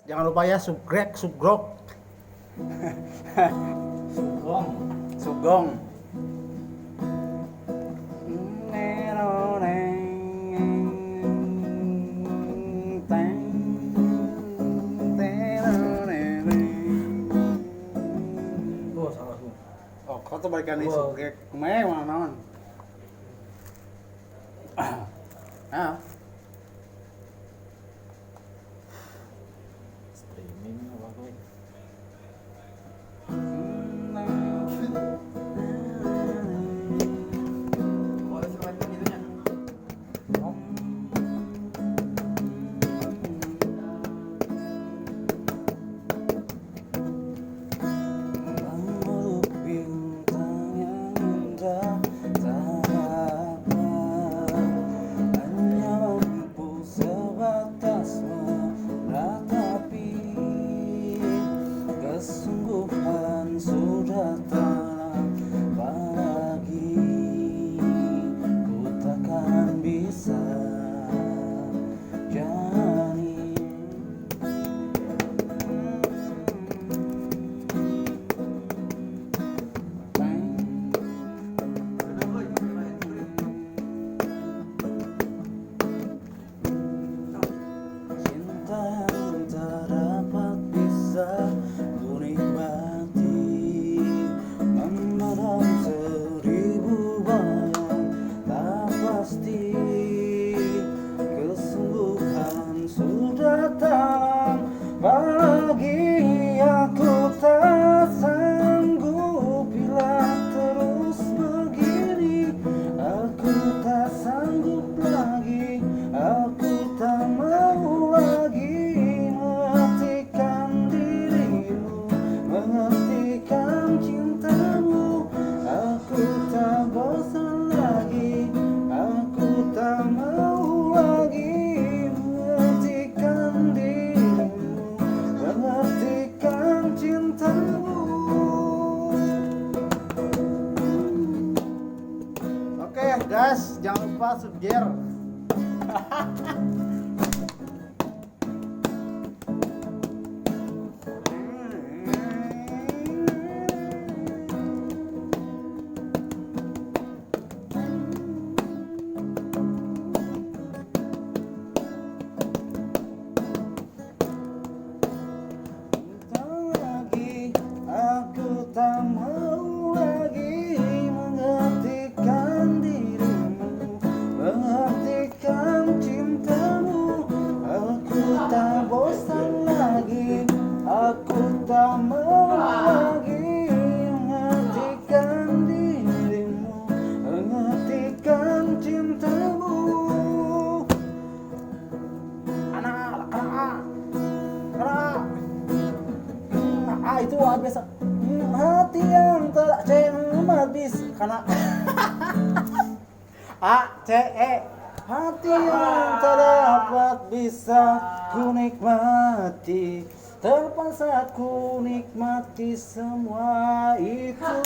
Jangan lupa ya subscribe, subgrok. Sugong. Sugong. Oh, salah aku. Oh, kau tuh balikan nih subscribe. Kumeh mana naon? Ah. Streaming apa kowe? Oh, instrumen kan gitunya. Menurut bintang yang indah tak hanya mampu sebatas meratapi kesungguhan sudah tak lagi ku takkan bisa jalani. Cinta yang tak dapat bisa ku nikmati, memadam seribu bayang tak pasti. Kesungguhan sudah tak lagi, aku tak sanggup bila terus begini. Aku tak sanggup lagi, aku tak mau lagi menghentikan dirimu, menghentikan cintamu. Aku tak bosan lagi, aku tak mau lagi menghentikan dirimu, menghentikan cintamu. Oke guys, jangan lupa subscribe. Lagi, aku tak mau lagi menghentikan dirimu, menghentikan cintamu. Aku tak bosan lagi, aku tak mau lagi menghentikan dirimu, menghentikan cintamu. Anak, anak, anak. Itu biasa hati yang tak habis karena hati yang tak dapat bisa ku nikmati, terpaksa ku nikmati semua itu.